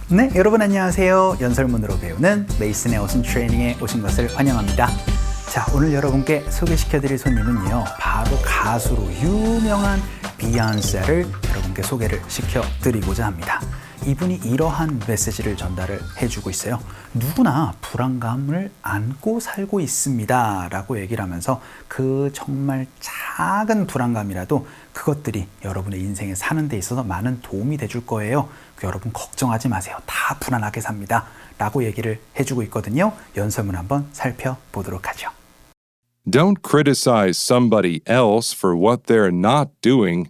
네, 여러분 안녕하세요. 연설문으로 배우는 메이슨의 어순 트레이닝에 오신 것을 환영합니다. 자, 오늘 여러분께 소개시켜드릴 손님은요, 바로 가수로 유명한 비욘세를 여러분께 소개를 시켜드리고자 합니다. 이분이 이러한 메시지를 전달을 해주고 있어요. 누구나 불안감을 안고 살고 있습니다 라고 얘기를 하면서 그 정말 작은 불안감이라도 그것들이 여러분의 인생에 사는 데 있어서 많은 도움이 돼줄 거예요. 여러분 걱정하지 마세요. 다 불안하게 삽니다 라고 얘기를 해주고 있거든요. 연설문 한번 살펴보도록 하죠. Don't criticize somebody else for what they're not doing.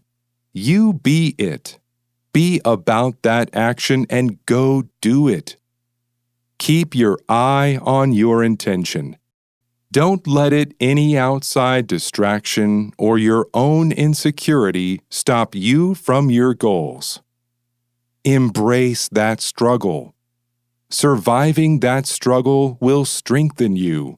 You be it. Be about that action and go do it. Keep your eye on your intention. Don't let any outside distraction or your own insecurity stop you from your goals. Embrace that struggle. Surviving that struggle will strengthen you.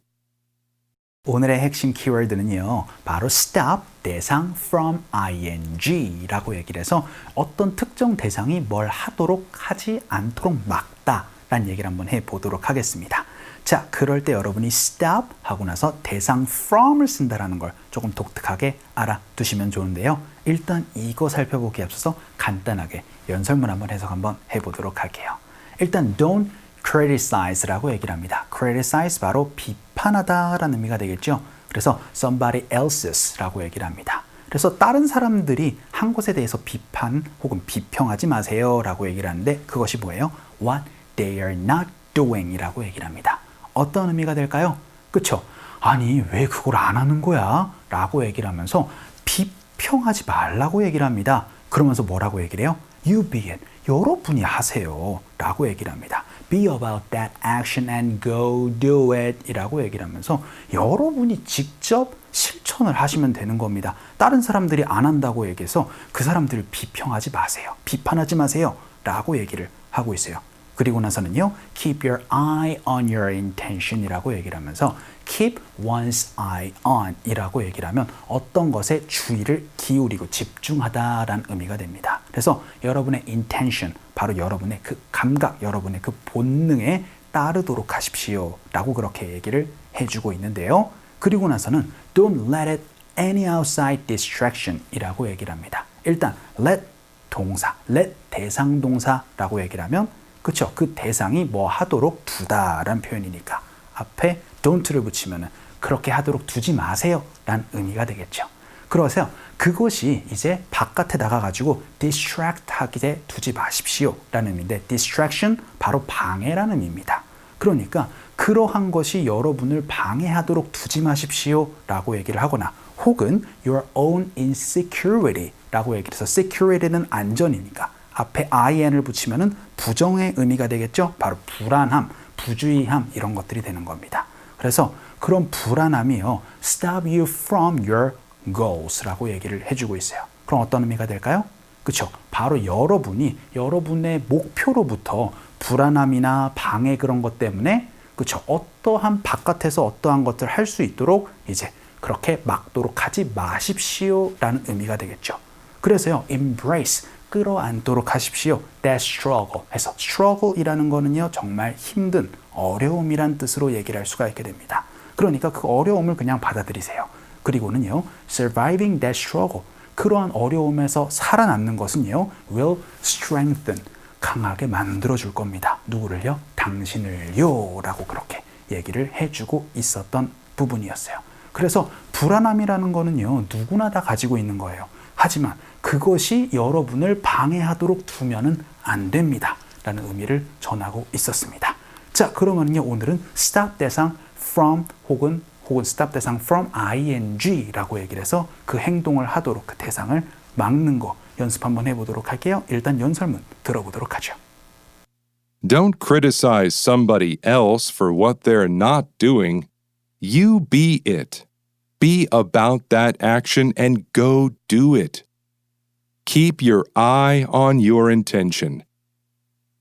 오늘의 핵심 키워드는요, 바로 stop 대상 from ing라고 얘기를 해서 어떤 특정 대상이 뭘 하도록 하지 않도록 막다라는 얘기를 한번 해보도록 하겠습니다. 자, 그럴 때 여러분이 stop 하고 나서 대상 from을 쓴다라는 걸 조금 독특하게 알아두시면 좋은데요. 일단 이거 살펴보기에 앞서서 간단하게 연설문 한번 해석 한번 해보도록 할게요. 일단 don't criticize라고 얘기를 합니다. criticize 바로 비판하다라는 의미가 되겠죠. 그래서 somebody else's라고 얘기를 합니다. 그래서 다른 사람들이 한 것에 대해서 비판 혹은 비평하지 마세요 라고 얘기를 하는데 그것이 뭐예요? What they are not doing 이라고 얘기를 합니다. 어떤 의미가 될까요? 그쵸? 아니 왜 그걸 안 하는 거야? 라고 얘기를 하면서 비평하지 말라고 얘기를 합니다. 그러면서 뭐라고 얘기를 해요? You be it. 여러분이 하세요 라고 얘기를 합니다. Be about that action and go do it 이라고 얘기를 하면서 여러분이 직접 실천을 하시면 되는 겁니다. 다른 사람들이 안 한다고 얘기해서 그 사람들을 비평하지 마세요. 비판하지 마세요 라고 얘기를 하고 있어요. 그리고 나서는요, keep your eye on your intention 이라고 얘기를 하면서 keep one's eye on 이라고 얘기를 하면 어떤 것에 주의를 기울이고 집중하다라는 의미가 됩니다. 그래서 여러분의 intention, 바로 여러분의 그 감각, 여러분의 그 본능에 따르도록 하십시오 라고 그렇게 얘기를 해주고 있는데요. 그리고 나서는 don't let it any outside distraction 이라고 얘기를 합니다. 일단 let 동사, let 대상 동사라고 얘기를 하면 그렇죠? 그 대상이 뭐 하도록 두다라는 표현이니까 앞에 don't를 붙이면 그렇게 하도록 두지 마세요 라는 의미가 되겠죠. 그래서 그것이 이제 바깥에 나가가지고 distract 하게 두지 마십시오 라는 의미인데 distraction 바로 방해라는 의미입니다. 그러니까 그러한 것이 여러분을 방해하도록 두지 마십시오 라고 얘기를 하거나 혹은 your own insecurity 라고 얘기를 해서 security는 안전이니까 앞에 in을 붙이면 부정의 의미가 되겠죠. 바로 불안함, 부주의함 이런 것들이 되는 겁니다. 그래서 그런 불안함이요, stop you from your goals라고 얘기를 해주고 있어요. 그럼 어떤 의미가 될까요? 그렇죠. 바로 여러분이 여러분의 목표로부터 불안함이나 방해 그런 것 때문에 그렇죠. 어떠한 바깥에서 어떠한 것들을 할 수 있도록 이제 그렇게 막도록 하지 마십시오라는 의미가 되겠죠. 그래서요, embrace 끌어안도록 하십시오. That struggle 해서 struggle이라는 거는요 정말 힘든 어려움이란 뜻으로 얘기를 할 수가 있게 됩니다. 그러니까 그 어려움을 그냥 받아들이세요. 그리고는요 surviving that struggle 그러한 어려움에서 살아남는 것은요 will strengthen 강하게 만들어줄 겁니다. 누구를요? 당신을요 라고 그렇게 얘기를 해주고 있었던 부분이었어요. 그래서 불안함이라는 거는요 누구나 다 가지고 있는 거예요. 하지만 그것이 여러분을 방해하도록 두면은 안 됩니다 라는 의미를 전하고 있었습니다. 자, 그러면요 오늘은 stop 대상 from 혹은 stop 대상 from ing 라고 얘기를 해서 그 행동을 하도록 그 대상을 막는 거 연습 한번 해보도록 할게요. 일단 연설문 들어보도록 하죠. Don't criticize somebody else for what they're not doing. You be it. Be about that action and go do it. Keep your eye on your intention.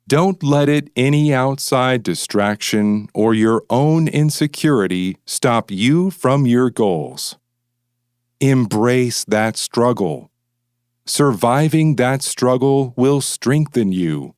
Don't let any outside distraction or your own insecurity stop you from your goals. Embrace that struggle. Surviving that struggle will strengthen you.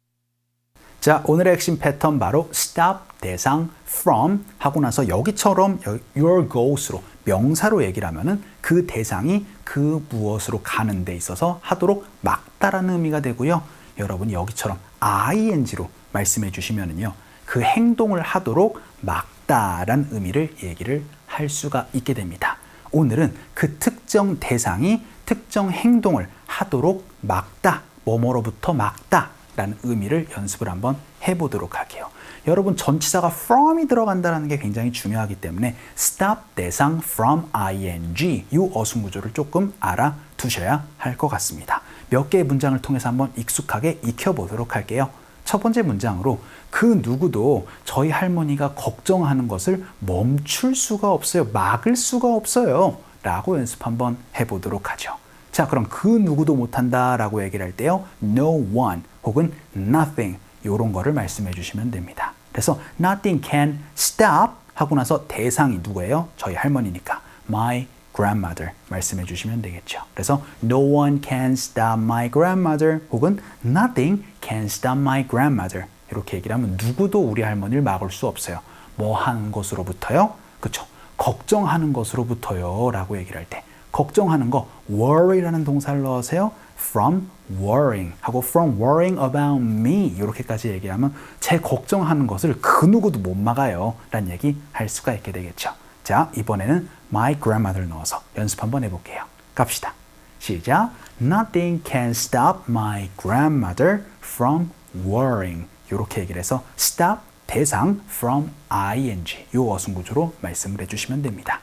자, 오늘의 핵심 패턴 바로 stop 대상 from 하고 나서 여기처럼 your goes로 명사로 얘기를 하면은 그 대상이 그 무엇으로 가는 데 있어서 하도록 막다라는 의미가 되고요. 여러분이 여기처럼 ing로 말씀해 주시면은요. 그 행동을 하도록 막다라는 의미를 얘기를 할 수가 있게 됩니다. 오늘은 그 특정 대상이 특정 행동을 하도록 막다, 뭐뭐로부터 막다 라는 의미를 연습을 한번 해보도록 할게요. 여러분 전치사가 from이 들어간다는 게 굉장히 중요하기 때문에 stop 대상 from ing 이 어순구조를 조금 알아두셔야 할 것 같습니다. 몇 개의 문장을 통해서 한번 익숙하게 익혀보도록 할게요. 첫 번째 문장으로 그 누구도 저희 할머니가 걱정하는 것을 멈출 수가 없어요. 막을 수가 없어요. 라고 연습 한번 해보도록 하죠. 자, 그럼 그 누구도 못한다 라고 얘기를 할 때요. No one 혹은 nothing 이런 거를 말씀해 주시면 됩니다. 그래서 nothing can stop 하고 나서 대상이 누구예요? 저희 할머니니까 my grandmother 말씀해 주시면 되겠죠. 그래서 no one can stop my grandmother 혹은 nothing can stop my grandmother 이렇게 얘기를 하면 누구도 우리 할머니를 막을 수 없어요. 뭐 하는 것으로부터요? 그렇죠. 걱정하는 것으로부터요 라고 얘기를 할 때 걱정하는 거 worry라는 동사를 넣으세요. from worrying 하고 from worrying about me 이렇게까지 얘기하면 제 걱정하는 것을 그 누구도 못 막아요 라는 얘기 할 수가 있게 되겠죠. 자, 이번에는 my grandmother 넣어서 연습 한번 해볼게요. 갑시다. 시작. Nothing can stop my grandmother from worrying 이렇게 얘기를 해서 stop 대상 from ing 이 어순구조로 말씀을 해주시면 됩니다.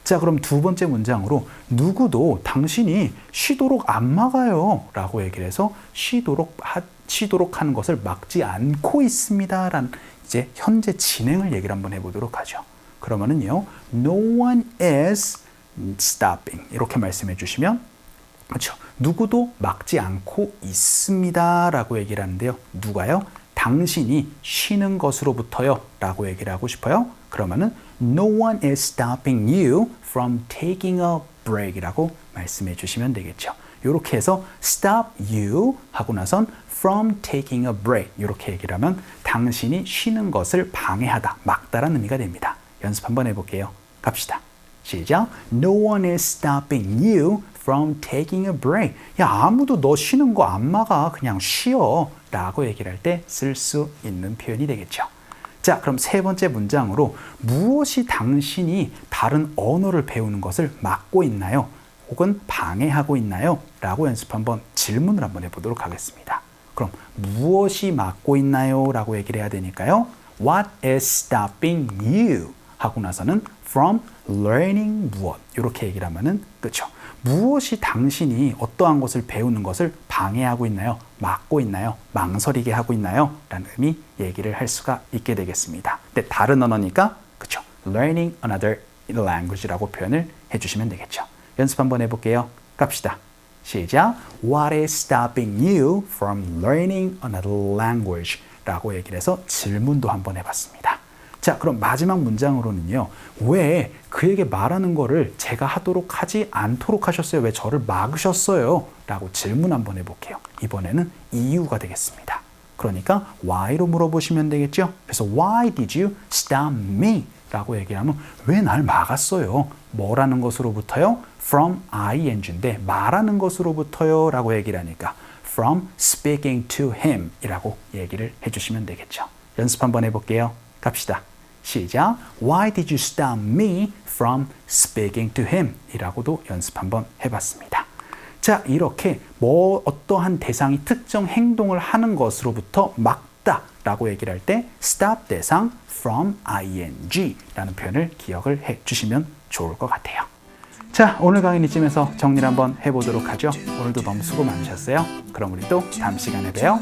자, 그럼 두 번째 문장으로 누구도 당신이 쉬도록 안 막아요 라고 얘기를 해서 쉬도록 하는 것을 막지 않고 있습니다 라는 이제 현재 진행을 얘기를 한번 해보도록 하죠. 그러면은요 no one is stopping 이렇게 말씀해 주시면 그렇죠. 누구도 막지 않고 있습니다 라고 얘기를 하는데요. 누가요? 당신이 쉬는 것으로부터요 라고 얘기를 하고 싶어요. 그러면은 No one is stopping you from taking a break 이라고 말씀해 주시면 되겠죠. 이렇게 해서 stop you 하고 나선 from taking a break 이렇게 얘기를 하면 당신이 쉬는 것을 방해하다, 막다라는 의미가 됩니다. 연습 한번 해볼게요. 갑시다. 시작. No one is stopping you from taking a break. 야, 아무도 너 쉬는 거 안 막아. 그냥 쉬어. 라고 얘기를 할 때 쓸 수 있는 표현이 되겠죠. 자, 그럼 세 번째 문장으로 무엇이 당신이 다른 언어를 배우는 것을 막고 있나요? 혹은 방해하고 있나요? 라고 연습 한번 질문을 한번 해보도록 하겠습니다. 그럼 무엇이 막고 있나요? 라고 얘기를 해야 되니까요. What is stopping you? 하고 나서는 from learning 무엇 이렇게 얘기를 하면은 그렇죠. 무엇이 당신이 어떠한 것을 배우는 것을 방해하고 있나요? 막고 있나요? 망설이게 하고 있나요? 라는 의미 얘기를 할 수가 있게 되겠습니다. 근데 다른 언어니까 그렇죠. learning another language라고 표현을 해주시면 되겠죠. 연습 한번 해볼게요. 갑시다. 시작. What is stopping you from learning another language? 라고 얘기를 해서 질문도 한번 해봤습니다. 자, 그럼 마지막 문장으로는요. 왜 그에게 말하는 거를 제가 하도록 하지 않도록 하셨어요? 왜 저를 막으셨어요? 라고 질문 한번 해볼게요. 이번에는 이유가 되겠습니다. 그러니까 why로 물어보시면 되겠죠? 그래서 why did you stop me? 라고 얘기하면 왜 날 막았어요? 뭐라는 것으로부터요? from ing인데 말하는 것으로부터요? 라고 얘기를 하니까 from speaking to him 이라고 얘기를 해주시면 되겠죠. 연습 한번 해볼게요. 갑시다. 시작. Why did you stop me from speaking to him? 이라고도 연습 한번 해봤습니다. 자, 이렇게 어떠한 대상이 특정 행동을 하는 것으로부터 막다 라고 얘기를 할 때 stop 대상 from ing 라는 표현을 기억을 해 주시면 좋을 것 같아요. 자, 오늘 강의는 이쯤에서 정리를 한번 해보도록 하죠. 오늘도 너무 수고 많으셨어요. 그럼 우리 또 다음 시간에 봬요.